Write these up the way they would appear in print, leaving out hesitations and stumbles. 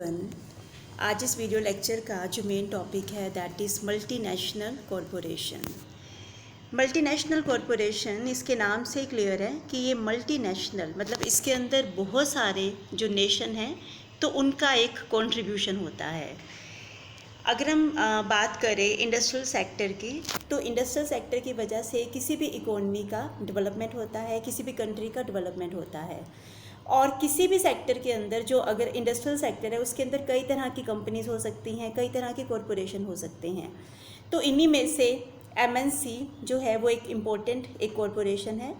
आज इस video lecture का जो मेन टॉपिक है that is multinational corporation. Multinational corporation इसके नाम से क्लियर है कि ये मल्टीनेशनल मतलब इसके अंदर बहुत सारे जो नेशन हैं तो उनका एक कंट्रीब्यूशन होता है। अगर हम बात करें इंडस्ट्रियल सेक्टर की, तो इंडस्ट्रियल सेक्टर की वजह से किसी भी इकोनॉमी का डेवलपमेंट होता है, किसी भी कंट्री का डेवलपमेंट होता है। और किसी भी सेक्टर के अंदर जो अगर इंडस्ट्रियल सेक्टर है उसके अंदर कई तरह की कंपनीज हो सकती हैं, कई तरह के कॉरपोरेशन हो सकते हैं। तो इन्हीं में से एमएनसी जो है वो एक इम्पोर्टेंट एक कॉरपोरेशन है।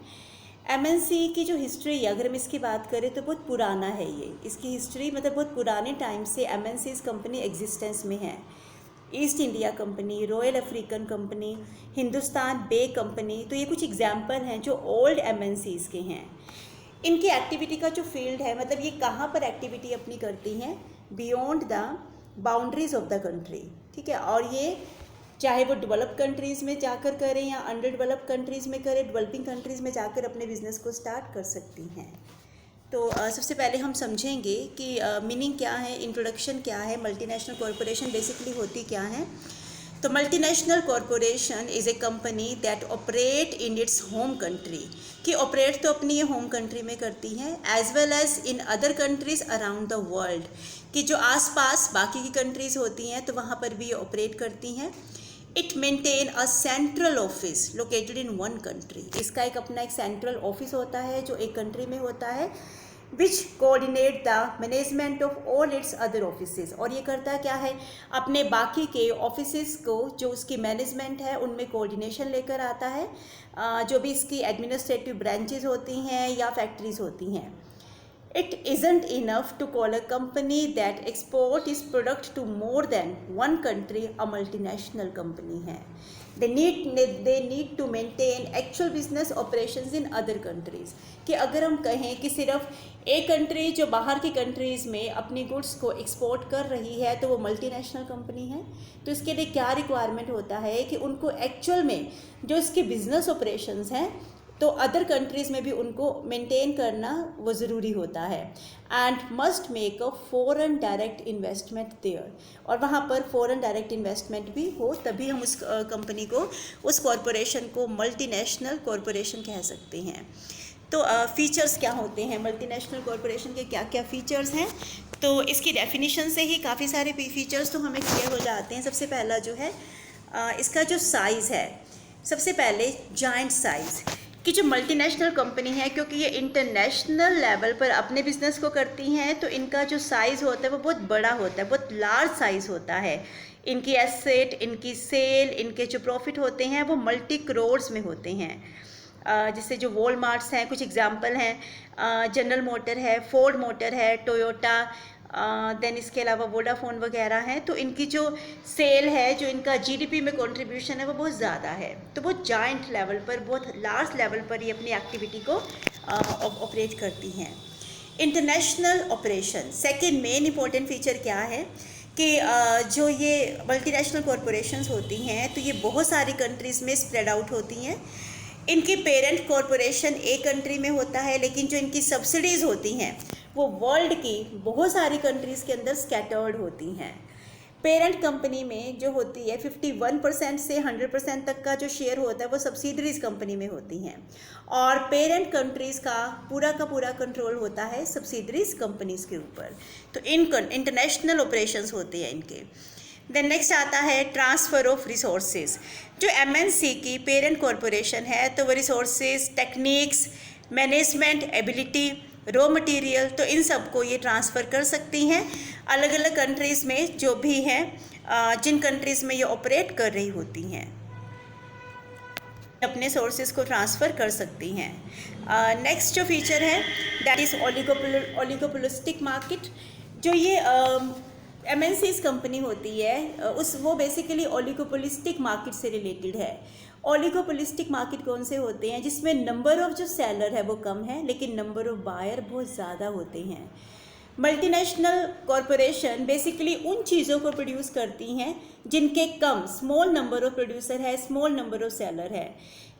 एमएनसी की जो हिस्ट्री है अगर हम इसकी बात करें तो बहुत पुराना है ये। इसकी हिस्ट्री मतलब बहुत पुराने टाइम से एमएनसी कंपनी एग्जिस्टेंस में है। East India Company, Royal African Company, Hindustan Bay Company, तो ये कुछ एग्जाम्पल हैं जो ओल्ड एमएनसीज के हैं। इनकी एक्टिविटी का जो फील्ड है मतलब ये कहाँ पर एक्टिविटी अपनी करती हैं, beyond the boundaries of the country, ठीक है। और ये चाहे वो डेवलप कंट्रीज़ में जाकर करें या अंडर डेवलप कंट्रीज़ में करें, डेवलपिंग कंट्रीज़ में जाकर अपने बिजनेस को स्टार्ट कर सकती हैं। तो सबसे पहले हम समझेंगे कि मीनिंग क्या है, इंट्रोडक्शन क्या है, मल्टीनेशनल कॉरपोरेशन बेसिकली होती क्या है। तो multinational corporation is a company that operate in its home country, कि ऑपरेट तो अपनी ये होम कंट्री में करती हैं, as well as in other countries around the world, कि जो आसपास बाकी की कंट्रीज़ होती हैं तो वहाँ पर भी ये ऑपरेट करती हैं। It maintain a central office located in one country, इसका एक अपना एक सेंट्रल ऑफिस होता है जो एक कंट्री में होता है, which coordinate the management of all its other offices. और ये करता क्या है, अपने बाकी के ऑफिसेज को जो उसकी मैनेजमेंट है उनमें कोऑर्डिनेशन लेकर आता है, जो भी इसकी एडमिनिस्ट्रेटिव ब्रांचेज होती हैं या फैक्ट्रीज होती हैं। It isn't enough to call a company that export its product to more than one country a multinational company है। They need to maintain actual business operations in other countries, कि अगर हम कहें कि सिर्फ एक कंट्री जो बाहर की कंट्रीज़ में अपनी गुड्स को एक्सपोर्ट कर रही है तो वो मल्टीनेशनल कंपनी है। तो इसके लिए क्या रिक्वायरमेंट होता है कि उनको एक्चुअल में जो इसके बिजनेस ऑपरेशंस हैं तो अदर कंट्रीज़ में भी उनको मेंटेन करना वो ज़रूरी होता है, and must make a foreign direct investment there, और वहाँ पर फॉरेन डायरेक्ट इन्वेस्टमेंट भी हो, तभी हम उस कंपनी को, उस कॉरपोरेशन को मल्टीनेशनल कॉरपोरेशन कह सकते हैं। तो फीचर्स क्या होते हैं मल्टीनेशनल कॉरपोरेशन के, क्या क्या फीचर्स हैं, तो इसकी डेफिनेशन से ही काफ़ी सारे फीचर्स तो हमें क्लियर हो जाते हैं। सबसे पहला जो है इसका जो साइज़ है, सबसे पहले जाइंट साइज़, कि जो मल्टीनेशनल कंपनी है क्योंकि ये इंटरनेशनल लेवल पर अपने बिजनेस को करती हैं तो इनका जो साइज़ होता है वो बहुत बड़ा होता है, बहुत लार्ज साइज़ होता है। इनकी एसेट, इनकी सेल, इनके जो प्रॉफिट होते हैं वो मल्टी करोड्स में होते हैं। जैसे जो वॉलमार्ट्स हैं, कुछ एग्जांपल हैं, जनरल मोटर है, फोर्ड मोटर है, टोयोटा, देन इसके अलावा वोडाफोन वगैरह हैं। तो इनकी जो सेल है, जो इनका जीडीपी में कंट्रीब्यूशन है वो बहुत ज़्यादा है। तो बहुत जाइंट लेवल पर, बहुत लार्ज लेवल पर ये अपनी एक्टिविटी को ऑपरेट करती हैं। International operation, second main important feature क्या है कि जो ये मल्टीनेशनल कॉरपोरेशंस होती हैं तो ये बहुत सारी कंट्रीज़ में स्प्रेड आउट होती हैं। इनकी पेरेंट कॉरपोरेशन एक कंट्री में होता है, लेकिन जो इनकी सब्सिडीज़ होती हैं वो वर्ल्ड की बहुत सारी कंट्रीज़ के अंदर स्कैटर्ड होती हैं। पेरेंट कंपनी में जो होती है 51% से 100% तक का जो शेयर होता है वो सब्सिडरीज कंपनी में होती हैं, और पेरेंट कंट्रीज़ का पूरा कंट्रोल होता है सब्सिडरीज कंपनीज़ के ऊपर। तो इंटरनेशनल ऑपरेशंस होते हैं इनके। देन नेक्स्ट आता है ट्रांसफ़र ऑफ रिसोर्सेज। जो एमएनसी की पेरेंट कॉरपोरेशन है तो वो resources, techniques, management ability, raw material, तो इन सब को ये ट्रांसफ़र कर सकती हैं अलग अलग कंट्रीज़ में जो भी हैं, जिन कंट्रीज़ में ये ऑपरेट कर रही होती हैं, अपने सोर्सेज को ट्रांसफ़र कर सकती हैं। नेक्स्ट जो फीचर है दैट इज़ ओलिगोपोलिस्टिक मार्केट। जो ये एमएनसीज कंपनी होती है वो बेसिकली ओलिगोपोलिस्टिक मार्केट से रिलेटेड है। ओलिगोपोलिस्टिक मार्केट कौन से होते हैं, जिसमें नंबर ऑफ जो सेलर है वो कम है लेकिन नंबर ऑफ बायर बहुत ज़्यादा होते हैं। मल्टीनेशनल कॉरपोरेशन बेसिकली उन चीज़ों को प्रोड्यूस करती हैं जिनके कम, स्मॉल नंबर ऑफ प्रोड्यूसर है, स्मॉल नंबर ऑफ सेलर है।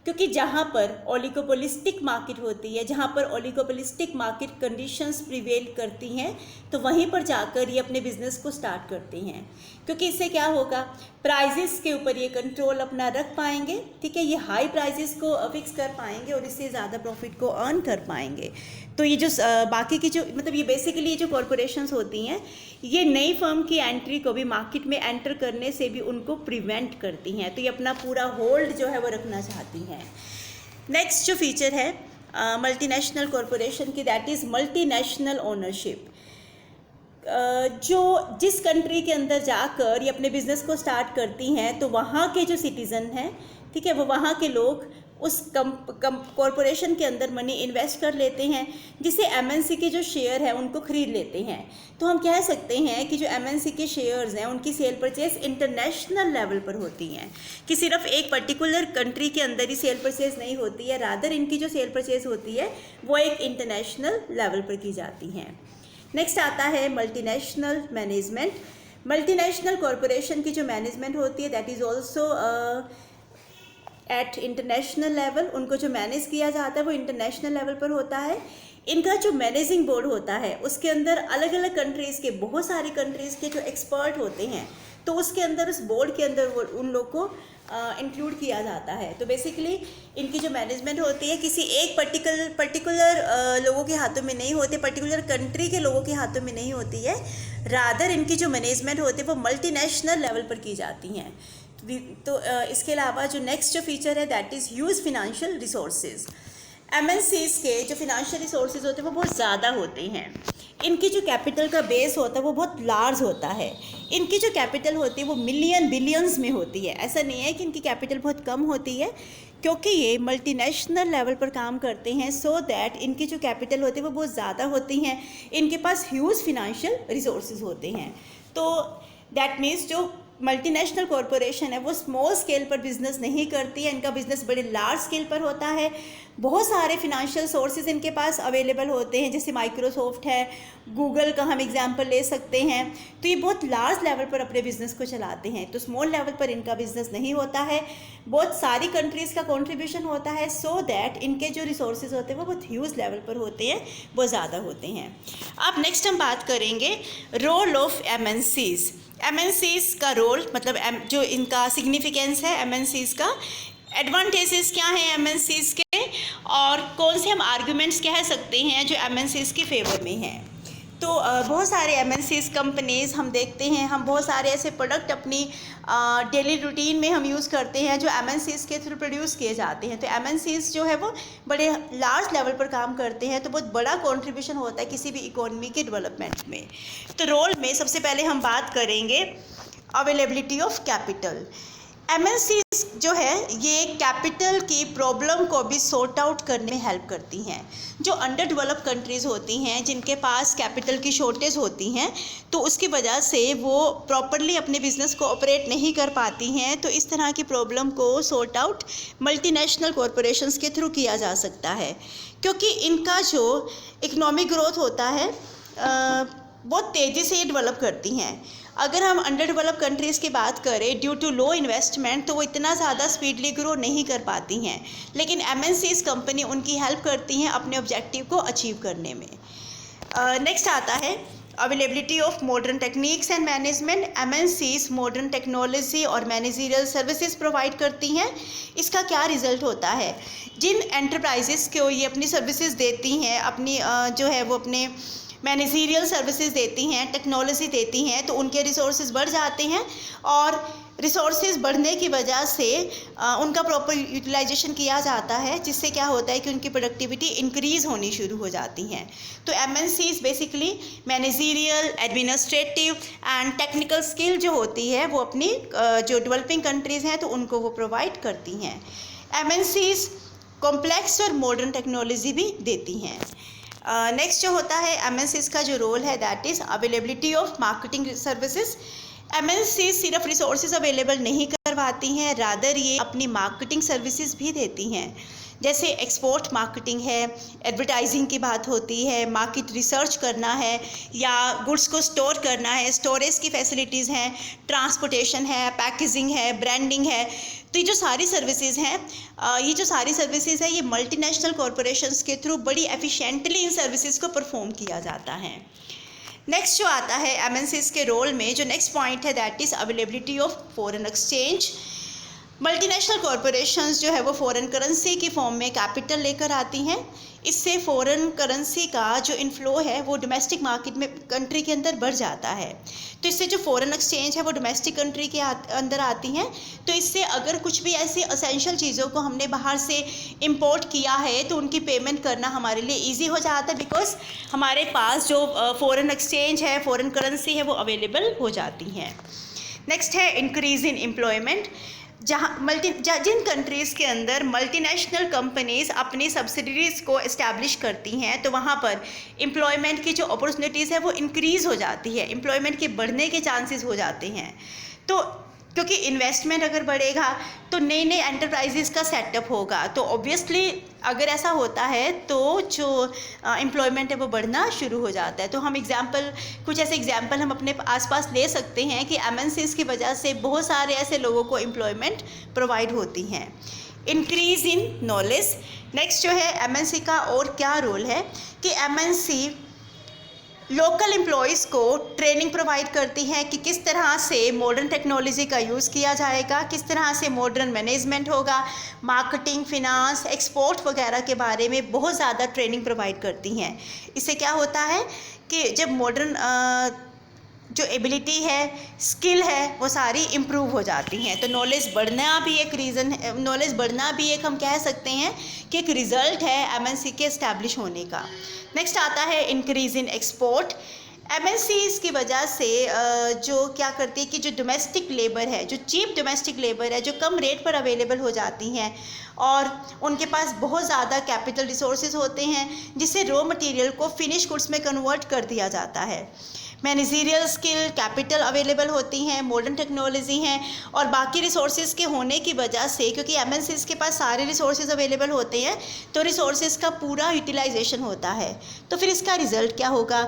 क्योंकि जहाँ पर ओलिगोपोलिस्टिक मार्केट होती है, जहाँ पर ओलिगोपोलिस्टिक मार्केट कंडीशंस प्रिवेल करती हैं, तो वहीं पर जाकर ये अपने बिजनेस को स्टार्ट करते हैं। क्योंकि इससे क्या होगा, प्राइजेस के ऊपर ये कंट्रोल अपना रख पाएंगे, ठीक है, ये हाई प्राइजेस को फिक्स कर पाएंगे और इससे ज़्यादा प्रॉफिट को अर्न कर पाएंगे। तो ये जो बाकी की जो मतलब ये बेसिकली ये जो कॉरपोरेशंस होती हैं, ये नई फर्म की एंट्री को भी मार्केट में एंटर करने से भी उनको प्रिवेंट करती हैं। तो ये अपना पूरा होल्ड जो है वो रखना चाहती हैं। नेक्स्ट जो फीचर है मल्टीनेशनल कॉरपोरेशन की, दैट इज़ मल्टीनेशनल ओनरशिप। जो जिस कंट्री के अंदर जाकर ये अपने बिजनेस को स्टार्ट करती हैं, तो वहाँ के जो सिटीज़न हैं, ठीक है, वो वहाँ के लोग उस कॉरपोरेशन के अंदर मनी इन्वेस्ट कर लेते हैं, जिससे एमएनसी के जो शेयर है उनको ख़रीद लेते हैं। तो हम कह सकते हैं कि जो एमएनसी के शेयर्स हैं उनकी सेल परचेज इंटरनेशनल लेवल पर होती हैं, कि सिर्फ एक पर्टिकुलर कंट्री के अंदर ही सेल परचेज नहीं होती है, रादर इनकी जो सेल परचेज होती है वो एक इंटरनेशनल लेवल पर की जाती हैं। नेक्स्ट आता है मल्टीनेशनल मैनेजमेंट। मल्टीनेशनल कॉरपोरेशन की जो मैनेजमेंट होती है that is also eight international level. उनको जो मैनेज किया जाता है वो इंटरनेशनल लेवल पर होता है। इनका जो मैनेजिंग बोर्ड होता है उसके अंदर अलग अलग कंट्रीज़ के, बहुत सारी कंट्रीज़ के जो एक्सपर्ट होते हैं, तो उसके अंदर उस बोर्ड के अंदर वो उन लोग को इंक्लूड किया जाता है। तो बेसिकली इनकी जो मैनेजमेंट होती है किसी एक पर्टिकुलर लोगों के हाथों में नहीं होती, पर्टिकुलर कंट्री के लोगों के हाथों में नहीं होती है, रादर इनकी जो मैनेजमेंट होती है वो मल्टीनेशनल लेवल पर की जाती हैं। तो इसके अलावा जो नेक्स्ट जो फीचर है that is huge financial resources. MNCs के जो फिनेंशियल रिसोर्सेज होते हैं वो बहुत ज़्यादा होते हैं। इनकी जो कैपिटल का बेस होता है वो बहुत लार्ज होता है। इनकी जो कैपिटल होती है वो मिलियन बिलियंस में होती है। ऐसा नहीं है कि इनकी कैपिटल बहुत कम होती है, क्योंकि ये मल्टीनेशनल लेवल पर काम करते हैं, सो दैट इनकी जो कैपिटल होती है वो बहुत ज़्यादा होती हैं। इनके पास ह्यूज फिनेंशियल रिसोर्सेज होते हैं। तो दैट मीन्स जो मल्टीनेशनल कॉरपोरेशन है वो स्मॉल स्केल पर बिजनेस नहीं करती है, इनका बिजनेस बड़े लार्ज स्केल पर होता है। बहुत सारे फिनेंशियल सोर्सेज इनके पास अवेलेबल होते हैं, जैसे माइक्रोसॉफ्ट है, गूगल का हम एग्जांपल ले सकते हैं। तो ये बहुत लार्ज लेवल पर अपने बिजनेस को चलाते हैं, तो स्मॉल लेवल पर इनका बिजनेस नहीं होता है। बहुत सारी कंट्रीज़ का कंट्रीब्यूशन होता है, सो दैट इनके जो रिसोर्सेज होते हैं वो बहुत ह्यूज लेवल पर होते हैं, बहुत ज़्यादा होते हैं। अब नेक्स्ट हम बात करेंगे रोल ऑफ एमएनसीज़। एमएनसीज़ का रोल मतलब जो इनका सिग्निफिकेंस है एमएनसीज़ का, एडवांटेजेस क्या हैं एमएनसीज़ के, और कौन से हम आर्गुमेंट्स कह सकते हैं जो एमएनसीज़ के फेवर में हैं। तो बहुत सारे एमएनसीज़ कंपनीज़ हम देखते हैं, हम बहुत सारे ऐसे प्रोडक्ट अपनी डेली रूटीन में हम यूज़ करते हैं जो एमएनसीज़ के थ्रू प्रोड्यूस किए जाते हैं। तो एमएनसीज़ जो है वो बड़े लार्ज लेवल पर काम करते हैं, तो बहुत बड़ा कंट्रीब्यूशन होता है किसी भी इकोनॉमी के डेवलपमेंट में। तो रोल में सबसे पहले हम बात करेंगे अवेलेबिलिटी ऑफ कैपिटल। एमएनसीज़ जो है ये कैपिटल की प्रॉब्लम को भी सॉर्ट आउट करने में हेल्प करती हैं। जो अंडर डेवलप कंट्रीज़ होती हैं जिनके पास कैपिटल की शॉर्टेज होती हैं, तो उसकी वजह से वो प्रॉपरली अपने बिजनेस को ऑपरेट नहीं कर पाती हैं। तो इस तरह की प्रॉब्लम को सॉर्ट आउट मल्टीनेशनल कॉरपोरेशंस के थ्रू किया जा सकता है, क्योंकि इनका जो इकोनॉमिक ग्रोथ होता है बहुत तेज़ी से ये डेवलप करती हैं। अगर हम अंडर डेवलप कंट्रीज़ की बात करें, ड्यू टू लो इन्वेस्टमेंट, तो वो इतना ज़्यादा स्पीडली ग्रो नहीं कर पाती हैं, लेकिन एमएनसीज़ कंपनी उनकी हेल्प करती हैं अपने ऑब्जेक्टिव को अचीव करने में। नेक्स्ट आता है availability of modern techniques and management. MNCs modern technology और मैनेजरियल सर्विसेज प्रोवाइड करती हैं। इसका क्या रिज़ल्ट होता है, जिन एंटरप्राइजेस को ये अपनी सर्विसेज देती हैं, अपनी जो है वो अपने मैनेजरियल सर्विसेज देती हैं, टेक्नोलॉजी देती हैं, तो उनके रिसोर्सेज बढ़ जाते हैं, और रिसोर्सेज बढ़ने की वजह से उनका प्रॉपर यूटिलाइजेशन किया जाता है, जिससे क्या होता है कि उनकी प्रोडक्टिविटी इंक्रीज़ होनी शुरू हो जाती हैं। तो MNCs basically managerial, administrative and technical skill जो होती है वो अपनी जो डेवलपिंग कंट्रीज़ हैं तो उनको वो प्रोवाइड करती हैं। एमएनसीज़ कॉम्प्लेक्स और मॉडर्न टेक्नोलॉजी भी देती हैं। नेक्स्ट जो होता है एमएनसीज़ का जो रोल है that is availability of marketing services. MNCs सिर्फ रिसोर्सेज अवेलेबल नहीं करवाती हैं, रादर ये अपनी मार्केटिंग सर्विसेज भी देती हैं। जैसे एक्सपोर्ट मार्केटिंग है, एडवर्टाइजिंग की बात होती है, मार्केट रिसर्च करना है या गुड्स को स्टोर करना है, स्टोरेज की फैसिलिटीज़ हैं, ट्रांसपोर्टेशन है, पैकेजिंग है, ब्रांडिंग है। तो ये जो सारी सर्विसेज हैं ये मल्टीनेशनल कॉरपोरेशंस के थ्रू बड़ी एफिशिएंटली इन सर्विसेज को परफॉर्म किया जाता है। नेक्स्ट जो आता है एमएनसीज के रोल में, जो नेक्स्ट पॉइंट है that is availability of foreign exchange. Multinational corporations जो है वो फॉरेन करेंसी की फॉर्म में कैपिटल लेकर आती हैं। इससे फॉरेन करेंसी का जो इनफ्लो है वो डोमेस्टिक मार्केट में कंट्री के अंदर बढ़ जाता है। तो इससे जो फॉरेन एक्सचेंज है वो डोमेस्टिक कंट्री के अंदर आती हैं। तो इससे अगर कुछ भी ऐसी असेंशियल चीज़ों को हमने बाहर से इंपोर्ट किया है तो उनकी पेमेंट करना हमारे लिए ईजी हो जाता है, बिकॉज हमारे पास जो फॉरेन एक्सचेंज है, फॉरेन करेंसी है, वो अवेलेबल हो जाती हैं। नेक्स्ट है इंक्रीज़ इन एम्प्लॉयमेंट। जिन कंट्रीज़ के अंदर मल्टीनेशनल कंपनीज़ अपनी सब्सिडरीज़ को इस्टेब्लिश करती हैं तो वहाँ पर एम्प्लॉयमेंट की जो अपॉर्चुनिटीज़ है वो इंक्रीज़ हो जाती है, एम्प्लॉयमेंट के बढ़ने के चांसेस हो जाते हैं। तो क्योंकि इन्वेस्टमेंट अगर बढ़ेगा तो नए नए एंटरप्राइजेज़ का सेटअप होगा, तो ऑब्वियसली अगर ऐसा होता है तो जो एम्प्लॉयमेंट है वो बढ़ना शुरू हो जाता है। तो हम कुछ ऐसे एग्जांपल हम अपने आसपास ले सकते हैं कि एमएनसीज की वजह से बहुत सारे ऐसे लोगों को एम्प्लॉयमेंट प्रोवाइड होती हैं। Increase in knowledge. नेक्स्ट जो है एमएनसी का और क्या रोल है कि एमएनसी लोकल एम्प्लॉयज़ को ट्रेनिंग प्रोवाइड करती है कि किस तरह से मॉडर्न टेक्नोलॉजी का यूज़ किया जाएगा, किस तरह से मॉडर्न मैनेजमेंट होगा, मार्केटिंग, फिनांस, एक्सपोर्ट वगैरह के बारे में बहुत ज़्यादा ट्रेनिंग प्रोवाइड करती हैं। इससे क्या होता है कि जब मॉडर्न जो एबिलिटी है, स्किल है, वो सारी इम्प्रूव हो जाती हैं। तो नॉलेज बढ़ना भी एक रीज़न है, नॉलेज बढ़ना भी एक हम कह सकते हैं कि एक रिज़ल्ट है एमएनसी के इस्टेब्लिश होने का। नेक्स्ट आता है इंक्रीज़ इन एक्सपोर्ट। एमएनसीज़ की वजह से जो क्या करती है कि जो डोमेस्टिक लेबर है, जो चीप डोमेस्टिक लेबर है, जो कम रेट पर अवेलेबल हो जाती हैं और उनके पास बहुत ज़्यादा कैपिटल रिसोर्सेज होते हैं जिससे रॉ मटेरियल को फिनिश गुड्स में कन्वर्ट कर दिया जाता है। मैनेजरियल स्किल, कैपिटल अवेलेबल होती हैं, मॉडर्न टेक्नोलॉजी हैं और बाकी रिसोर्सेज के होने की वजह से, क्योंकि एमएनसीज के पास सारे रिसोर्सेज अवेलेबल होते हैं तो रिसोर्सेज का पूरा यूटिलाइजेशन होता है। तो फिर इसका रिज़ल्ट क्या होगा?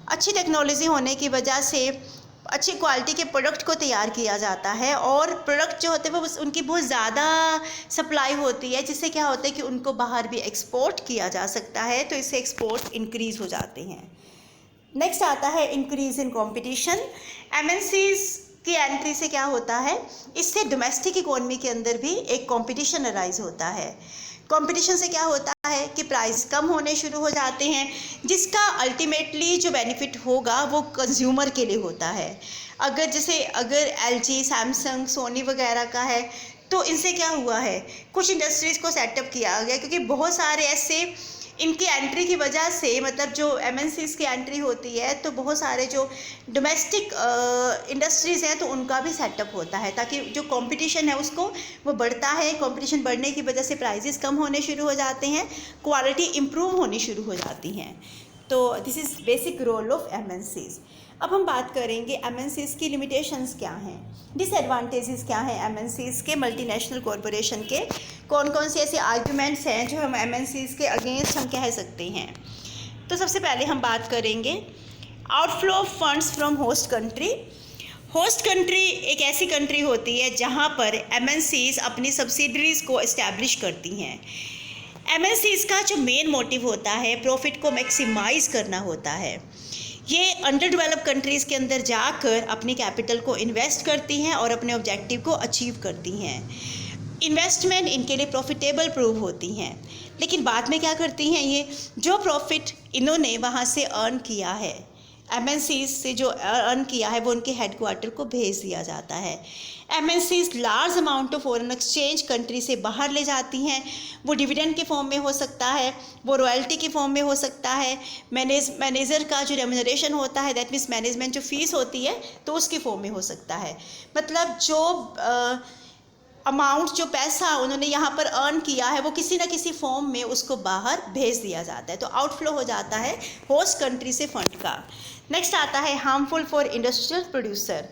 अच्छी टेक्नोलॉजी होने की वजह से अच्छी क्वालिटी के प्रोडक्ट को तैयार किया जाता है और प्रोडक्ट जो होते हैं वो उनकी बहुत ज़्यादा सप्लाई होती है, जिससे क्या होता है कि उनको बाहर भी एक्सपोर्ट किया जा सकता है, तो इससे एक्सपोर्ट इंक्रीज़ हो जाते हैं। नेक्स्ट आता है इंक्रीज़ इन कंपटीशन। एमएनसीज की एंट्री से क्या होता है, इससे डोमेस्टिक इकोनॉमी के अंदर भी एक कंपटीशन अराइज होता है। कंपटीशन से क्या होता है कि प्राइस कम होने शुरू हो जाते हैं, जिसका अल्टीमेटली जो बेनिफिट होगा वो कंज्यूमर के लिए होता है। अगर एलजी, सैमसंग, सोनी वगैरह का है तो इनसे क्या हुआ है, कुछ इंडस्ट्रीज़ को सेटअप किया गया, क्योंकि बहुत सारे ऐसे इनकी एंट्री की वजह से, मतलब जो एमएनसीज़ की एंट्री होती है तो बहुत सारे जो डोमेस्टिक इंडस्ट्रीज़ हैं तो उनका भी सेटअप होता है, ताकि जो कंपटीशन है उसको वो बढ़ता है। कंपटीशन बढ़ने की वजह से प्राइसेस कम होने शुरू हो जाते हैं, क्वालिटी इम्प्रूव होनी शुरू हो जाती हैं। तो this is basic role of MNCs. अब हम बात करेंगे एमएनसीज़ की लिमिटेशंस क्या हैं, डिसएडवांटेजेस क्या हैं एमएनसीज़ के, मल्टीनेशनल कॉरपोरेशन के, कौन कौन से ऐसे आर्गुमेंट्स हैं जो हम एमएनसीज़ के अगेंस्ट हम कह सकते हैं। तो सबसे पहले हम बात करेंगे outflow of funds from host country. Host country एक ऐसी कंट्री होती है जहाँ पर एमएनसीज़ अपनी सब्सिडरीज़ को इस्टेब्लिश करती हैं। एमएनसीज़ का जो मेन मोटिव होता है प्रॉफिट को मैक्सिमाइज़ करना होता है। ये अंडर डेवलप कंट्रीज़ के अंदर जाकर अपनी कैपिटल को इन्वेस्ट करती हैं और अपने ऑब्जेक्टिव को अचीव करती हैं। इन्वेस्टमेंट इनके लिए प्रॉफिटेबल प्रूव होती हैं, लेकिन बाद में क्या करती हैं, ये जो प्रॉफिट इन्होंने वहाँ से अर्न किया है, एमएनसीज़ से जो अर्न किया है, वो उनके हेडक्वार्टर को भेज दिया जाता है। MNCs large amount of foreign exchange country से बाहर ले जाती हैं। वो डिविडेंड के फॉर्म में हो सकता है, वो रॉयल्टी के फॉर्म में हो सकता है, मैनेजर का जो रेम्यूनरेशन होता है, दैट मीन्स मैनेजमेंट जो फीस होती है तो उसकी फॉर्म में हो सकता है। मतलब जो अमाउंट, जो पैसा उन्होंने यहाँ पर अर्न किया है वो किसी न किसी फॉर्म में उसको बाहर भेज दिया जाता है, तो आउटफ्लो हो जाता है होस्ट कंट्री से फंड का। नेक्स्ट आता है harmful for industrial producer.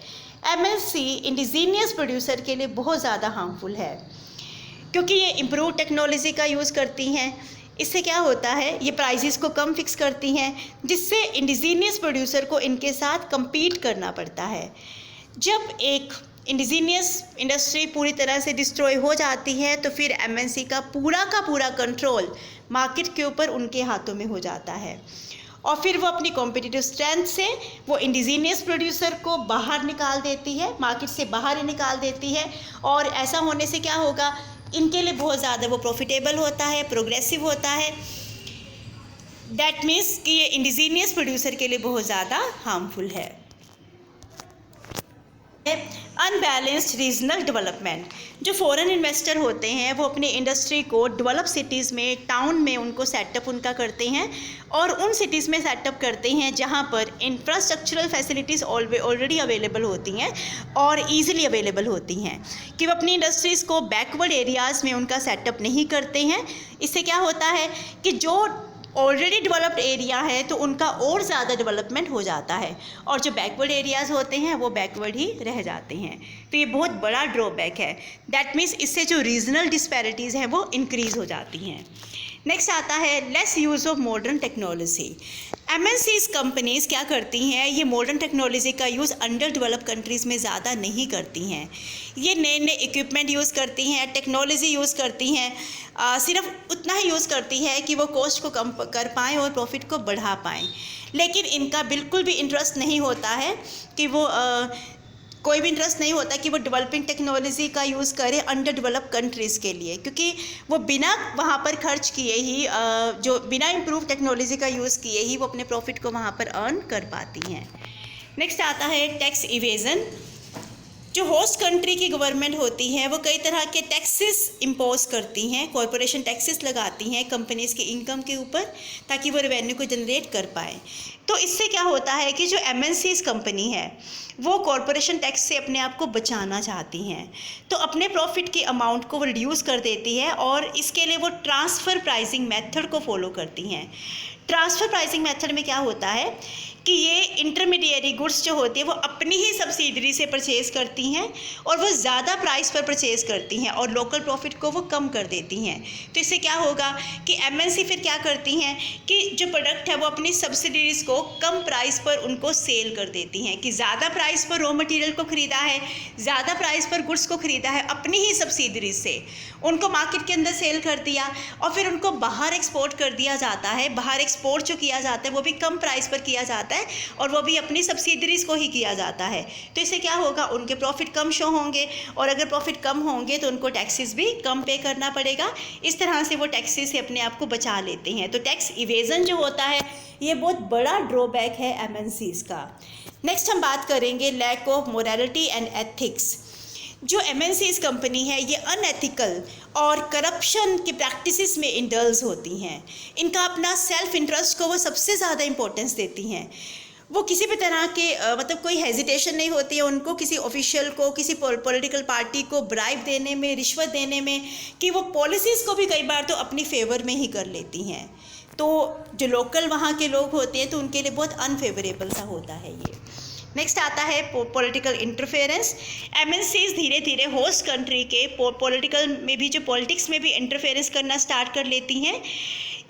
MNC indigenous producer के लिए बहुत ज़्यादा हार्मफुल है। क्योंकि ये इम्प्रूव टेक्नोलॉजी का यूज़ करती हैं। इससे क्या होता है, ये प्राइसेस को कम फिक्स करती हैं, जिससे इंडिजीनियस प्रोड्यूसर को इनके साथ compete करना पड़ता है। जब एक इंडिजीनियस इंडस्ट्री पूरी तरह से डिस्ट्रॉय हो जाती है तो फिर एमएनसी का पूरा कंट्रोल मार्केट के ऊपर उनके हाथों में हो जाता है, और फिर वो अपनी कॉम्पिटिटिव स्ट्रेंथ से वो इंडिजीनियस प्रोड्यूसर को बाहर निकाल देती है, मार्केट से बाहर ही निकाल देती है। और ऐसा होने से क्या होगा, इनके लिए बहुत ज़्यादा वो प्रॉफिटेबल होता है, प्रोग्रेसिव होता है। दैट मीन्स कि ये इंडिजीनियस प्रोड्यूसर के लिए बहुत ज़्यादा हार्मफुल है। अनबैलेंस्ड रीजनल डेवलपमेंट, जो फॉरेन इन्वेस्टर होते हैं वो अपनी इंडस्ट्री को डेवलप सिटीज़ में, टाउन में उनको सेटअप उनका करते हैं, और उन सिटीज़ में सेटअप करते हैं जहां पर इंफ्रास्ट्रक्चरल फैसिलिटीज़ ऑलरेडी अवेलेबल होती हैं और ईजिली अवेलेबल होती हैं, कि वो अपनी इंडस्ट्रीज़ को बैकवर्ड एरियाज़ में उनका सेटअप नहीं करते हैं। इससे क्या होता है कि जो ऑलरेडी डेवलप्ड एरिया है तो उनका और ज़्यादा डेवलपमेंट हो जाता है, और जो बैकवर्ड एरियाज़ होते हैं वो बैकवर्ड ही रह जाते हैं। तो ये बहुत बड़ा ड्रॉबैक है। दैट मीन्स इससे जो रीजनल डिस्पैरिटीज़ हैं वो इंक्रीज़ हो जाती हैं। नेक्स्ट आता है lace use of modern technology. MNCs companies क्या करती हैं, ये मॉडर्न टेक्नोलॉजी का यूज़ अंडर डेवलप कंट्रीज़ में ज़्यादा नहीं करती हैं। ये नए नए इक्विपमेंट यूज़ करती हैं, टेक्नोलॉजी यूज़ करती हैं, सिर्फ उतना ही यूज़ करती है कि वो कॉस्ट को कम कर पाएँ और प्रॉफिट को बढ़ा पाएँ। लेकिन इनका बिल्कुल भी इंटरेस्ट नहीं होता है कि वो कोई भी इंटरेस्ट नहीं होता कि वो डेवलपिंग टेक्नोलॉजी का यूज़ करें अंडर डेवलप कंट्रीज़ के लिए, क्योंकि वो बिना वहाँ पर खर्च किए ही जो बिना इम्प्रूव टेक्नोलॉजी का यूज़ किए ही वो अपने प्रॉफिट को वहाँ पर अर्न कर पाती हैं। नेक्स्ट आता है टैक्स इवेज़न। जो होस्ट कंट्री की गवर्नमेंट होती है वो कई तरह के टैक्सेस इम्पोज करती हैं, कॉरपोरेशन टैक्सेस लगाती हैं कंपनीज़ के इनकम के ऊपर, ताकि वो रेवेन्यू को जनरेट कर पाएँ। तो इससे क्या होता है कि जो एमएनसीज कंपनी है वो कॉरपोरेशन टैक्स से अपने आप को बचाना चाहती हैं, तो अपने प्रॉफिट के अमाउंट को वो रिड्यूस कर देती है, और इसके लिए वो ट्रांसफ़र प्राइसिंग मेथड को फॉलो करती हैं। ट्रांसफ़र प्राइसिंग मेथड में क्या होता है कि ये इंटरमीडिएरी गुड्स जो होती है वो अपनी ही सब्सिडरी से परचेज़ करती हैं, और वो ज़्यादा प्राइस पर परचेज़ करती हैं और लोकल प्रॉफिट को वो कम कर देती हैं। तो इससे क्या होगा कि एमएनसी फिर क्या करती हैं कि जो प्रोडक्ट है वो अपनी सब्सिडरीज़ को कम प्राइस पर उनको सेल कर देती हैं, कि ज़्यादा प्राइस पर रॉ मटेरियल को ख़रीदा है, ज़्यादा प्राइस पर गुड्स को ख़रीदा है, अपनी ही सब्सिडरीज से उनको मार्केट के अंदर सेल कर दिया, और फिर उनको बाहर एक्सपोर्ट कर दिया जाता है। बाहर एक्सपोर्ट जो किया जाता है वो भी कम प्राइस पर किया जाता है, और वो भी अपनी सब्सिडरीज़ को ही किया जाता है। तो इससे क्या होगा, उनके प्रॉफिट कम शो होंगे, और अगर प्रॉफिट कम होंगे तो उनको टैक्सेस भी कम पे करना पड़ेगा। इस तरह से वो टैक्सेस से अपने आप को बचा लेते हैं। तो टैक्स इवेज़न जो होता है ये बहुत बड़ा ड्रॉबैक है एमएनसीज़ का। नेक्स्ट हम बात करेंगे lack of morality and ethics. जो एमएनसीज कंपनी है ये अनएथिकल और करप्शन की प्रैक्टिसेस में इंडल्ज होती हैं। इनका अपना सेल्फ इंटरेस्ट को वो सबसे ज़्यादा इम्पोर्टेंस देती हैं। वो किसी भी तरह के मतलब कोई हेजिटेशन नहीं होती है उनको किसी ऑफिशियल को, किसी पॉलिटिकल पार्टी को ब्राइब देने में, रिश्वत देने में, कि वो पॉलिसीज़ को भी कई बार तो अपनी फेवर में ही कर लेती हैं। तो जो लोकल वहाँ के लोग होते हैं तो उनके लिए बहुत अनफेवरेबल सा होता है ये। नेक्स्ट आता है पॉलिटिकल इंटरफेरेंस। एमएनसीज धीरे धीरे होस्ट कंट्री के पॉलिटिकल में भी, जो पॉलिटिक्स में भी इंटरफेरेंस करना स्टार्ट कर लेती हैं।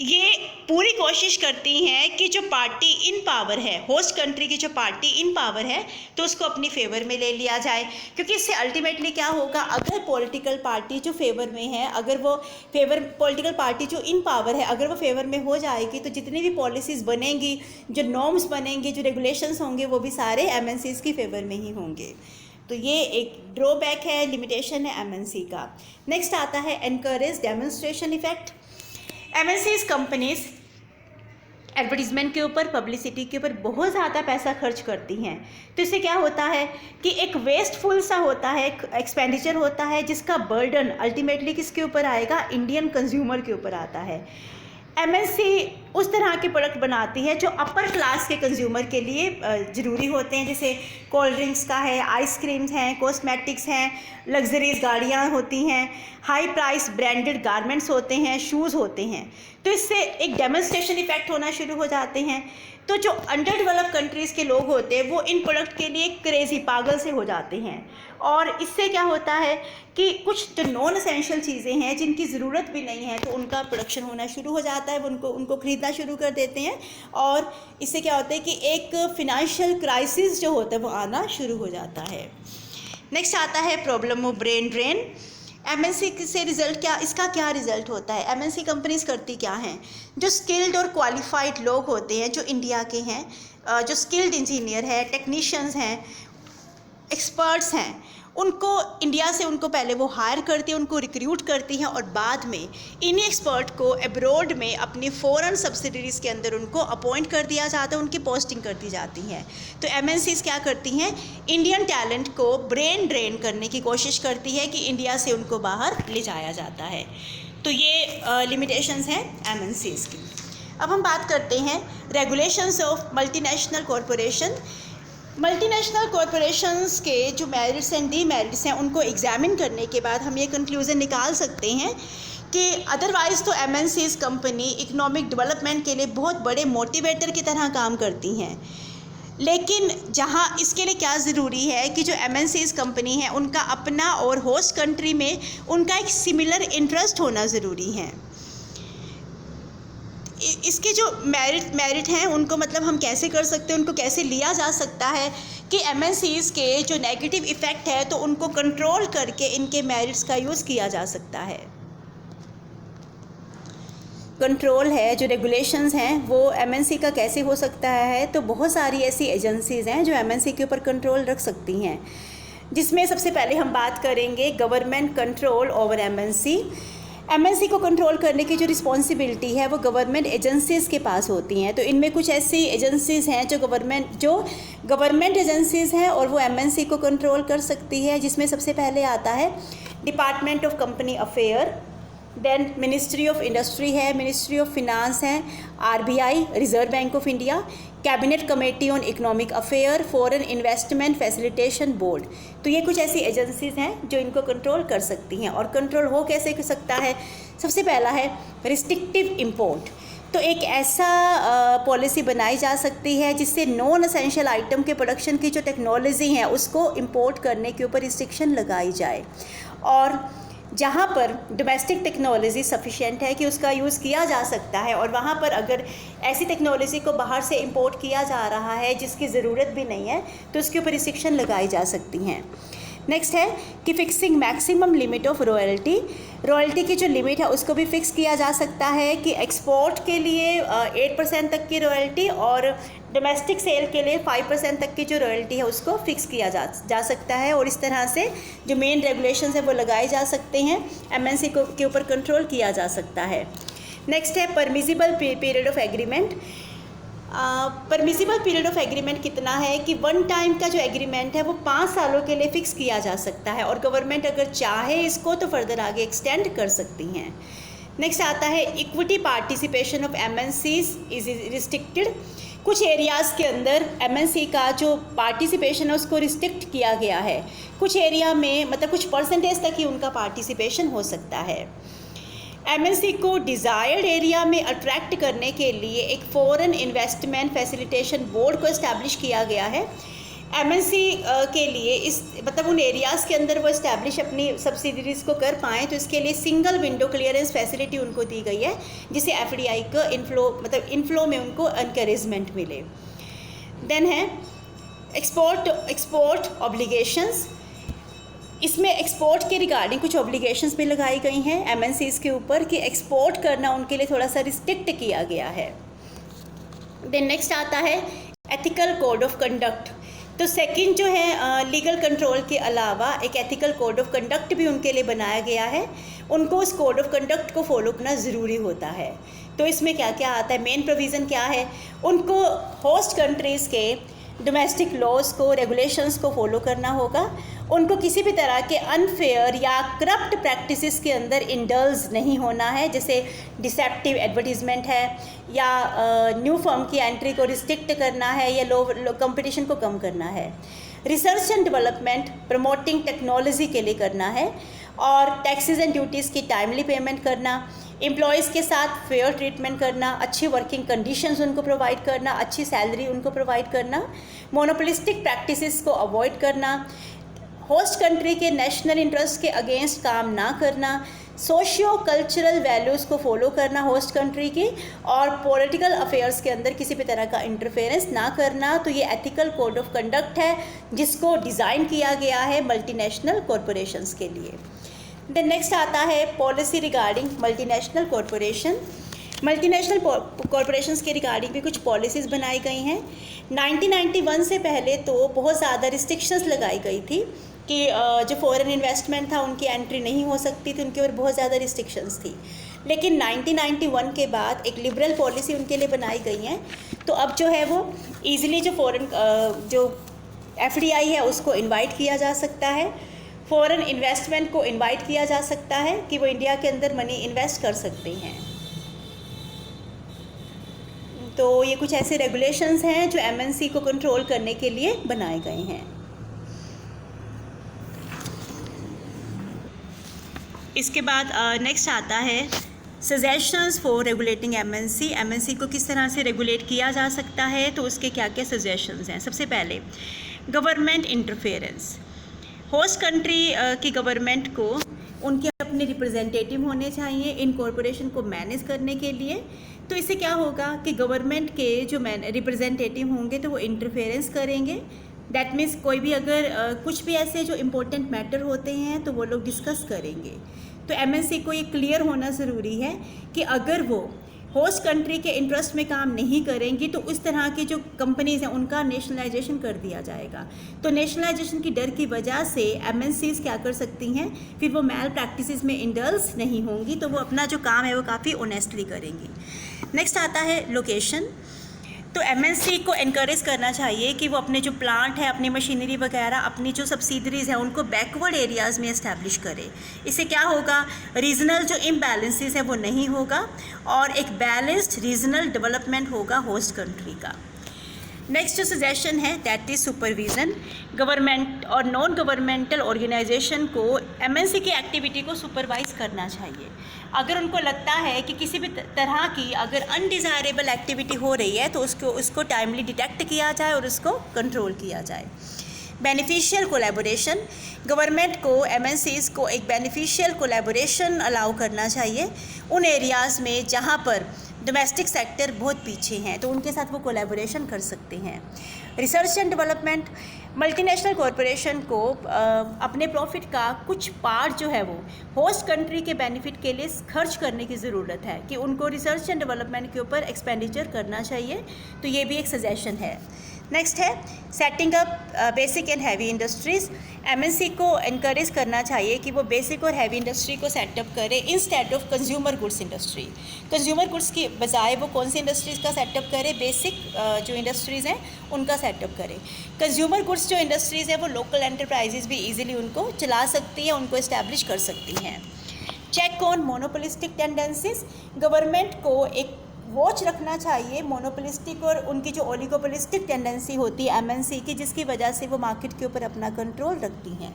ये पूरी कोशिश करती हैं कि जो पार्टी इन पावर है, होस्ट कंट्री की जो पार्टी इन पावर है, तो उसको अपनी फेवर में ले लिया जाए, क्योंकि इससे अल्टीमेटली क्या होगा, अगर पॉलिटिकल पार्टी जो फेवर में है, अगर वो पॉलिटिकल पार्टी जो इन पावर है अगर वो फेवर में हो जाएगी तो जितनी भी पॉलिसीज़ बनेंगी, जो नॉर्म्स बनेंगे, जो रेगुलेशंस होंगे, वो भी सारे एमएनसीज की फेवर में ही होंगे। तो ये एक ड्रॉबैक है, लिमिटेशन है एमएनसी का। नेक्स्ट आता है encourage demonstration effect. MNCs companies advertisement के ऊपर, पब्लिसिटी के ऊपर बहुत ज़्यादा पैसा खर्च करती हैं। तो इससे क्या होता है कि एक वेस्टफुल सा होता है, एक्सपेंडिचर होता है, जिसका बर्डन अल्टीमेटली किसके ऊपर आएगा, इंडियन कंज्यूमर के ऊपर आता है। एमएनसी उस तरह के प्रोडक्ट बनाती है जो अपर क्लास के कंज्यूमर के लिए ज़रूरी होते हैं, जैसे कोल्ड ड्रिंक्स का है, आइसक्रीम्स हैं, कॉस्मेटिक्स हैं, लग्जरीज गाड़ियाँ होती हैं, हाई प्राइस ब्रांडेड गारमेंट्स होते हैं, शूज़ होते हैं। तो इससे एक डेमोन्स्ट्रेशन इफेक्ट होना शुरू हो जाते हैं। तो जो अंडर डेवलप कंट्रीज़ के लोग होते हैं वो इन प्रोडक्ट के लिए क्रेज़ी, पागल से हो जाते हैं। और इससे क्या होता है कि कुछ जो नॉन एसेंशियल चीज़ें हैं जिनकी ज़रूरत भी नहीं है तो उनका प्रोडक्शन होना शुरू हो जाता है, वो उनको ख़रीदना शुरू कर देते हैं। और इससे क्या होता है कि एक फिनेंशियल क्राइसिस जो होता है वो आना शुरू हो जाता है। नेक्स्ट आता है problem of brain drain. MNC से रिज़ल्ट क्या, इसका क्या रिज़ल्ट होता है? एमएनसी कंपनीज करती क्या हैं? जो स्किल्ड और क्वालिफाइड लोग होते हैं जो इंडिया के हैं, जो स्किल्ड इंजीनियर है, टेक्नीशियंस हैं, एक्सपर्ट्स हैं, उनको इंडिया से उनको पहले वो हायर करती हैं, उनको रिक्रूट करती हैं और बाद में इन्हीं एक्सपर्ट को अब्रॉड में अपनी फॉरेन सब्सिडरीज़ के अंदर उनको अपॉइंट कर दिया जाता है, उनकी पोस्टिंग कर दी जाती है। तो एमएनसीज़ क्या करती हैं? इंडियन टैलेंट को ब्रेन ड्रेन करने की कोशिश करती है कि इंडिया से उनको बाहर ले जाया जाता है। तो ये लिमिटेशंस हैं एमएनसीज़ की। अब हम बात करते हैं regulations of multinational corporation. Multinational corporations के जो मेरिट्स एंड डीमेरिट्स हैं उनको एग्जामिन करने के बाद हम ये कंक्लूज़न निकाल सकते हैं कि अदरवाइज़ तो एमएनसीज़ कंपनी इकोनॉमिक डेवलपमेंट के लिए बहुत बड़े मोटिवेटर की तरह काम करती हैं, लेकिन जहाँ इसके लिए क्या ज़रूरी है कि जो एमएनसीज़ कंपनी है उनका अपना और होस्ट कंट्री में उनका एक सिमिलर इंटरेस्ट होना ज़रूरी है। इसके जो मेरिट हैं उनको मतलब हम कैसे कर सकते हैं, उनको कैसे लिया जा सकता है कि एमएनसीज़ के जो नेगेटिव इफ़ेक्ट है तो उनको कंट्रोल करके इनके मेरिट्स का यूज़ किया जा सकता है। कंट्रोल है, जो रेगुलेशंस हैं वो एमएनसी का कैसे हो सकता है? तो बहुत सारी ऐसी एजेंसीज़ हैं जो एमएनसी के ऊपर कंट्रोल रख सकती हैं, जिसमें सबसे पहले हम बात करेंगे government control over MNC. MNC को कंट्रोल करने की जो रिस्पॉन्सिबिलिटी है वो गवर्नमेंट एजेंसीज़ के पास होती हैं। तो इनमें कुछ ऐसी एजेंसीज़ हैं जो गवर्नमेंट एजेंसीज़ हैं और वो एमएनसी को कंट्रोल कर सकती है, जिसमें सबसे पहले आता है department of company affair, then ministry of industry है, मिनिस्ट्री ऑफ फिनांस है, RBI reserve bank of India, cabinet committee on economic affair, foreign investment facilitation board. तो ये कुछ ऐसी एजेंसीज़ हैं जो इनको कंट्रोल कर सकती हैं। और कंट्रोल हो कैसे कर सकता है? सबसे पहला है रिस्ट्रिक्टिव इम्पोर्ट। तो एक ऐसा पॉलिसी बनाई जा सकती है जिससे नॉन एसेंशियल आइटम के प्रोडक्शन की जो टेक्नोलॉजी है उसको इम्पोर्ट करने के ऊपर रिस्ट्रिक्शन लगाई जाए, और जहाँ पर डोमेस्टिक टेक्नोलॉजी सफिशिएंट है कि उसका यूज़ किया जा सकता है और वहाँ पर अगर ऐसी टेक्नोलॉजी को बाहर से इंपोर्ट किया जा रहा है जिसकी ज़रूरत भी नहीं है तो उसके ऊपर रिस्ट्रिक्शन लगाई जा सकती हैं। नेक्स्ट है कि fixing maximum limit of royalty की जो लिमिट है उसको भी फिक्स किया जा सकता है कि एक्सपोर्ट के लिए 8% तक की रॉयल्टी और डोमेस्टिक सेल के लिए 5% तक की जो रॉयल्टी है उसको फिक्स किया जा सकता है। और इस तरह से जो मेन रेगुलेशंस है वो लगाए जा सकते हैं, एमएनसी के ऊपर कंट्रोल किया जा सकता है। नेक्स्ट है permissible period of agreement. Permissible period of agreement कितना है कि वन टाइम का जो एग्रीमेंट है वो 5 सालों के लिए फ़िक्स किया जा सकता है और गवर्नमेंट अगर चाहे इसको तो फर्दर आगे एक्सटेंड कर सकती हैं। नेक्स्ट आता है equity participation of MNCs is restricted. कुछ एरियाज़ के अंदर एमएनसी का जो पार्टिसिपेशन है उसको रिस्ट्रिक्ट किया गया है, कुछ एरिया में मतलब कुछ परसेंटेज तक ही उनका पार्टिसिपेशन हो सकता है। एमएनसी को डिज़ायर्ड एरिया में अट्रैक्ट करने के लिए एक फॉरेन इन्वेस्टमेंट फैसिलिटेशन बोर्ड को इस्टेब्लिश किया गया है। एमएनसी के लिए इस मतलब उन एरियाज़ के अंदर वो इस्टेब्लिश अपनी सब्सिडरीज़ को कर पाएँ तो इसके लिए सिंगल विंडो क्लियरेंस फैसिलिटी उनको दी गई है जिससे एफडीआई का इनफ्लो में उनको एनकरेजमेंट मिले। देन है एक्सपोर्ट ऑब्लिगेशंस। इसमें एक्सपोर्ट के रिगार्डिंग कुछ ऑब्लिगेशंस भी लगाई गई हैं एमएनसीज़ के ऊपर कि एक्सपोर्ट करना उनके लिए थोड़ा सा रिस्ट्रिक्ट किया गया है। देन नेक्स्ट आता है एथिकल कोड ऑफ कंडक्ट। तो सेकंड जो है लीगल कंट्रोल के अलावा एक एथिकल कोड ऑफ कंडक्ट भी उनके लिए बनाया गया है, उनको उस कोड ऑफ कंडक्ट को फॉलो करना ज़रूरी होता है। तो इसमें क्या क्या आता है, मेन प्रोविज़न क्या है, उनको होस्ट कंट्रीज़ के डोमेस्टिक लॉज को रेगुलेशंस को फॉलो करना होगा, उनको किसी भी तरह के अनफेयर या करप्ट प्रैक्टिसेस के अंदर इंडल्ज नहीं होना है, जैसे डिसेप्टिव एडवर्टीजमेंट है या न्यू फर्म की एंट्री को रिस्ट्रिक्ट करना है या लो कंपटीशन को कम करना है। Research and development promoting technology के लिए करना है और टैक्सेस एंड ड्यूटीज़ की टाइमली पेमेंट करना, एम्प्लॉयज़ के साथ फेयर ट्रीटमेंट करना, अच्छी वर्किंग कंडीशंस उनको प्रोवाइड करना, अच्छी सैलरी उनको प्रोवाइड करना, मोनोपोलिस्टिक प्रैक्टिसेस को अवॉइड करना, होस्ट कंट्री के नेशनल इंटरेस्ट के अगेंस्ट काम ना करना, सोशियो कल्चरल वैल्यूज़ को फॉलो करना होस्ट कंट्री की, और पॉलिटिकल अफेयर्स के अंदर किसी भी तरह का इंटरफेरेंस ना करना। तो ये एथिकल कोड ऑफ कंडक्ट है जिसको डिज़ाइन किया गया है मल्टीनेशनल कॉरपोरेशंस के लिए। देन नेक्स्ट आता है policy regarding multinational corporation. Multinational corporations के रिगार्डिंग भी कुछ पॉलिसीज़ बनाई गई हैं। 1991 से पहले तो बहुत ज़्यादा रिस्ट्रिक्शंस लगाई गई थी कि जो फॉरेन इन्वेस्टमेंट था उनकी एंट्री नहीं हो सकती थी, उनके ऊपर बहुत ज़्यादा रिस्ट्रिक्शंस थी। लेकिन 1991 के बाद एक लिबरल पॉलिसी उनके लिए बनाई गई है। तो अब जो है वो ईज़िली जो फॉरेन जो FDI है उसको इनवाइट किया जा सकता है, फॉरेन इन्वेस्टमेंट को इनवाइट किया जा सकता है कि वो इंडिया के अंदर मनी इन्वेस्ट कर सकते हैं। तो ये कुछ ऐसे रेगुलेशंस हैं जो MNC को कंट्रोल करने के लिए बनाए गए हैं। इसके बाद नेक्स्ट आता है सजेशंस फॉर रेगुलेटिंग MNC को किस तरह से रेगुलेट किया जा सकता है, तो उसके क्या क्या सजेशंस हैं। सबसे पहले गवर्नमेंट इंटरफेरेंस। होस्ट कंट्री की गवर्नमेंट को उनके अपने रिप्रेजेंटेटिव होने चाहिए इन कॉरपोरेशन को मैनेज करने के लिए। तो इससे क्या होगा कि गवर्नमेंट के जो रिप्रेजेंटेटिव होंगे तो वो इंटरफेरेंस करेंगे। दैट मीन्स कोई भी अगर कुछ भी ऐसे जो इम्पोर्टेंट मैटर होते हैं तो वो लोग डिस्कस करेंगे। तो MNC को ये क्लियर होना ज़रूरी है कि अगर वो होस्ट कंट्री के इंटरेस्ट में काम नहीं करेंगी तो उस तरह की जो कंपनीज़ हैं उनका नेशनलाइजेशन कर दिया जाएगा। तो नेशनलाइजेशन की डर की वजह से MNCs क्या कर सकती हैं, फिर वो मैल प्रैक्टिसेस में इंडल्ज नहीं होंगी, तो वो अपना जो काम है वो काफ़ी ऑनेस्टली करेंगी। नेक्स्ट आता है लोकेशन। तो MNC को इनकरेज करना चाहिए कि वो अपने जो प्लांट है, अपनी मशीनरी वगैरह, अपनी जो सब्सिडरीज़ हैं उनको बैकवर्ड एरियाज़ में इस्टेब्लिश करे। इससे क्या होगा, रीजनल जो इम्बैलेंसेस है वो नहीं होगा और एक बैलेंस्ड रीजनल डेवलपमेंट होगा होस्ट कंट्री का। नेक्स्ट जो सजेशन है दैट इज़ सुपरविज़न। गवर्नमेंट और नॉन गवर्नमेंटल ऑर्गेनाइजेशन को MNC की एक्टिविटी को सुपरवाइज़ करना चाहिए। अगर उनको लगता है कि किसी भी तरह की अगर अनडिज़ायरेबल एक्टिविटी हो रही है तो उसको टाइमली डिटेक्ट किया जाए और उसको कंट्रोल किया जाए। Beneficial collaboration. गवर्नमेंट को MNCs को एक बेनिफिशियल कोलैबोरेशन अलाउ करना चाहिए उन एरियाज़ में जहाँ पर डोमेस्टिक सेक्टर बहुत पीछे हैं, तो उनके साथ वो कोलैबोरेशन कर सकते हैं। Research and development. Multinational corporation को अपने प्रॉफिट का कुछ पार्ट जो है वो होस्ट कंट्री के बेनिफिट के लिए खर्च करने की ज़रूरत है कि उनको रिसर्च एंड डेवलपमेंट के ऊपर एक्सपेंडिचर करना चाहिए। तो ये भी एक सजेशन है। नेक्स्ट है setting up basic and heavy industries. MNC को इनकरेज करना चाहिए कि वो बेसिक और हैवी इंडस्ट्री को सेटअप करे instead of consumer goods industry. Consumer goods की बजाय वो कौन सी इंडस्ट्रीज़ का सेटअप करे, बेसिक जो इंडस्ट्रीज़ हैं उनका सेटअप करे। कंज्यूमर गुड्स जो इंडस्ट्रीज़ हैं वो लोकल एंटरप्राइजेज़ भी ईजिली उनको चला सकती हैं, उनको इस्टेब्लिश कर सकती हैं। Check on monopolistic tendencies. Government को एक वॉच रखना चाहिए मोनोपोलिस्टिक और उनकी जो ओलिगोपोलिस्टिक टेंडेंसी होती है MNC की, जिसकी वजह से वो मार्केट के ऊपर अपना कंट्रोल रखती हैं।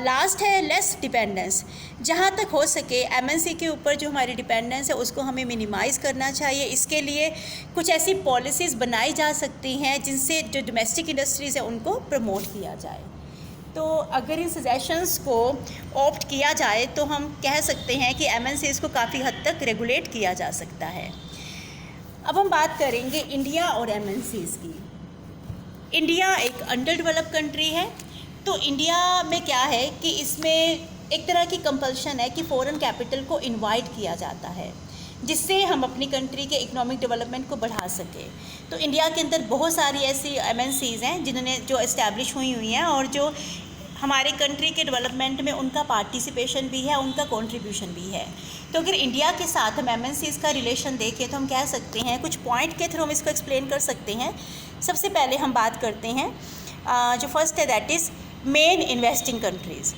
लास्ट है लेस डिपेंडेंस। जहाँ तक हो सके MNC के ऊपर जो हमारी डिपेंडेंस है उसको हमें मिनिमाइज़ करना चाहिए। इसके लिए कुछ ऐसी पॉलिसीज़ बनाई जा सकती हैं जिनसे जो डोमेस्टिक इंडस्ट्रीज़ है उनको प्रमोट किया जाए। तो अगर इन सजेशंस को ऑप्ट किया जाए तो हम कह सकते हैं कि MNCs को काफ़ी हद तक रेगुलेट किया जा सकता है। अब हम बात करेंगे इंडिया और MNCs की। इंडिया एक अंडर डेवलप्ड कंट्री है, तो इंडिया में क्या है कि इसमें एक तरह की कंपल्शन है कि फॉरेन कैपिटल को इनवाइट किया जाता है जिससे हम अपनी कंट्री के इकोनॉमिक डेवलपमेंट को बढ़ा सकें। तो इंडिया के अंदर बहुत सारी ऐसी MNCs हैं जिन्होंने जो इस्टेब्लिश हुई हैं और जो हमारे कंट्री के डेवलपमेंट में उनका पार्टिसिपेशन भी है, उनका कंट्रीब्यूशन भी है। तो अगर इंडिया के साथ हम MNCs का रिलेशन देखें तो हम कह सकते हैं, कुछ पॉइंट के थ्रू हम इसको एक्सप्लेन कर सकते हैं। सबसे पहले हम बात करते हैं जो फर्स्ट है that is main investing countries,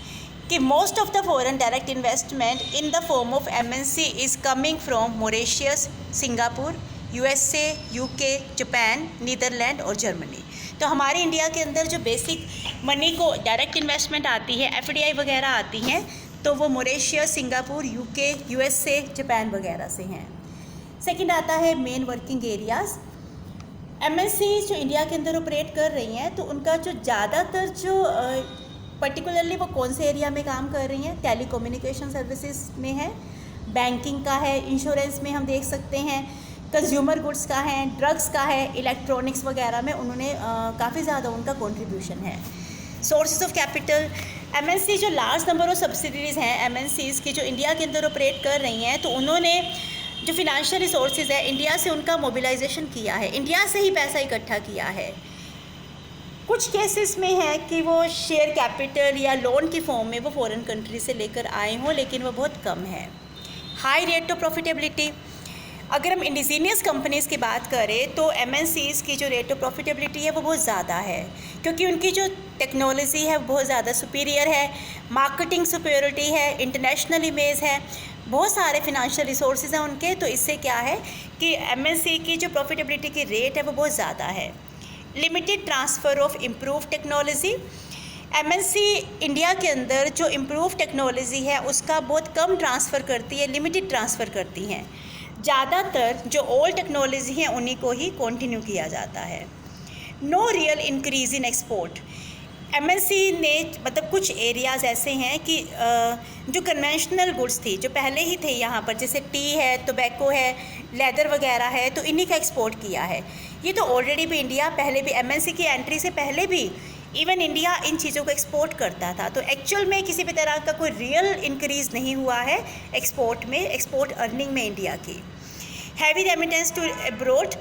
कि most of the foreign direct investment in the form of MNC is coming from Mauritius, Singapore, USA, UK, Japan, Netherland और जर्मनी। तो हमारे इंडिया के अंदर जो बेसिक मनी को डायरेक्ट इन्वेस्टमेंट आती है, एफडीआई वगैरह आती हैं, तो वो Mauritius, Singapore, UK, USA, Japan वगैरह से हैं। सेकंड आता है मेन वर्किंग एरियाज़। एमएनसी जो इंडिया के अंदर ऑपरेट कर रही हैं, तो उनका जो ज़्यादातर जो पर्टिकुलरली वो कौन से एरिया में काम कर रही हैं, टेलीकम्युनिकेशन सर्विसेज में है, बैंकिंग का है, इंश्योरेंस में हम देख सकते हैं, कंज्यूमर गुड्स का है, ड्रग्स का है, इलेक्ट्रॉनिक्स वगैरह में उन्होंने काफ़ी ज़्यादा उनका कंट्रीब्यूशन है। सोर्सेज ऑफ कैपिटल, एमएनसी जो लार्ज नंबर ऑफ सब्सिडीज़ हैं एमएनसीज़ की जो इंडिया के अंदर ऑपरेट कर रही हैं, तो उन्होंने जो फिनंशियल रिसोर्सेज है इंडिया से उनका मोबिलाइजेशन किया है, इंडिया से ही पैसा इकट्ठा किया है। कुछ केसेस में है कि वो शेयर कैपिटल या लोन की फॉर्म में वो फॉरेन कंट्री से लेकर आए हों, लेकिन वो बहुत कम है। हाई रेट ऑफ प्रॉफिटेबिलिटी, अगर हम इंडिजीनियस कंपनीज़ की बात करें तो एमएनसीज़ की जो रेट ऑफ प्रॉफिटेबिलिटी है वो बहुत ज़्यादा है, क्योंकि उनकी जो टेक्नोलॉजी है वो बहुत ज़्यादा सुपीरियर है, मार्केटिंग सुपीरियरिटी है, इंटरनेशनल इमेज है, बहुत सारे फिनंशियल रिसोर्सेज हैं उनके। तो इससे क्या है कि एमएनसी की जो प्रॉफिटेबिलिटी की रेट है वो बहुत ज़्यादा है। Limited transfer of improve technology, MNC India के अंदर जो इम्प्रूव टेक्नोलॉजी है उसका बहुत कम ट्रांसफ़र करती है, लिमिटेड ट्रांसफ़र करती हैं। ज़्यादातर जो ओल्ड टेक्नोलॉजी हैं उन्हीं को ही कंटिन्यू किया जाता है। No real increase in export, MNC ने मतलब कुछ एरियाज़ ऐसे हैं कि जो कन्वेंशनल गुड्स थी जो पहले ही थे यहाँ पर, जैसे टी है, टोबैको है, लेदर वगैरह है, तो इन्हीं का एक्सपोर्ट किया है। ये तो ऑलरेडी भी इंडिया पहले भी एमएनसी की एंट्री से पहले भी इवन इंडिया इन चीज़ों को एक्सपोर्ट करता था। तो एक्चुअल में किसी भी तरह का कोई रियल इंक्रीज़ नहीं हुआ है एक्सपोर्ट में, एक्सपोर्ट अर्निंग में इंडिया की। Heavy remittance to abroad,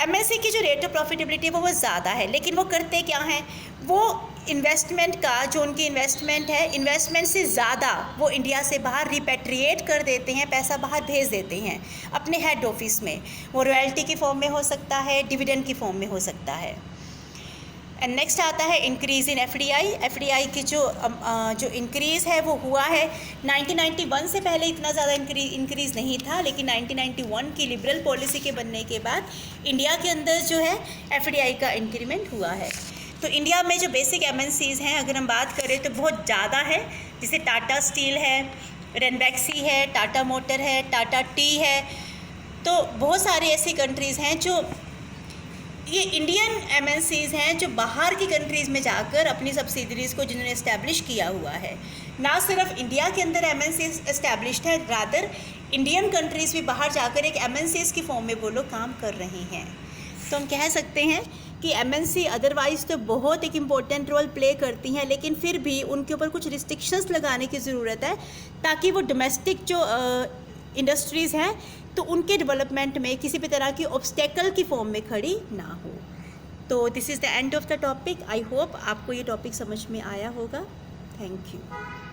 MNC की जो रेट ऑफ प्रॉफिटेबिलिटी वो बहुत ज़्यादा है, लेकिन वो करते क्या हैं, वो इन्वेस्टमेंट का जो उनकी इन्वेस्टमेंट है, इन्वेस्टमेंट से ज़्यादा वो इंडिया से बाहर रिपेट्रिएट कर देते हैं, पैसा बाहर भेज देते हैं अपने हेड ऑफिस में। वो रॉयल्टी की फॉर्म में हो सकता है, डिविडेंड की फॉर्म में हो सकता है। एंड नेक्स्ट आता है इंक्रीज़ इन एफडीआई। एफडीआई की जो इंक्रीज़ है वो हुआ है 1991 से पहले इतना ज़्यादा इंक्रीज़ नहीं था, लेकिन 1991 की लिबरल पॉलिसी के बनने के बाद इंडिया के अंदर जो है एफडीआई का इंक्रीमेंट हुआ है। तो इंडिया में जो बेसिक एमएनसीज़ हैं अगर हम बात करें तो बहुत ज़्यादा है, जैसे टाटा स्टील है, रेनबैक्सी है, टाटा मोटर है, टाटा टी है। तो बहुत सारी ऐसी कंट्रीज़ हैं जो ये इंडियन एमएनसीज़ हैं जो बाहर की कंट्रीज़ में जाकर अपनी सब्सिडरीज़ को जिन्होंने इस्टेब्लिश किया हुआ है। ना सिर्फ इंडिया के अंदर एमएनसीज़ इस्टेब्लिश्ड है, रादर इंडियन कंट्रीज़ भी बाहर जाकर एक एमएनसीज़ की फॉर्म में वो लोग काम कर रहे हैं। तो हम कह सकते हैं कि एमएनसी अदरवाइज़ तो बहुत एक इम्पॉर्टेंट रोल प्ले करती हैं, लेकिन फिर भी उनके ऊपर कुछ रिस्ट्रिक्शंस लगाने की ज़रूरत है ताकि वो डोमेस्टिक जो इंडस्ट्रीज़ हैं तो उनके डेवलपमेंट में किसी भी तरह की ऑब्स्टेकल की फॉर्म में खड़ी ना हो। तो this is the end of the topic. I hope आपको ये टॉपिक समझ में आया होगा। Thank you.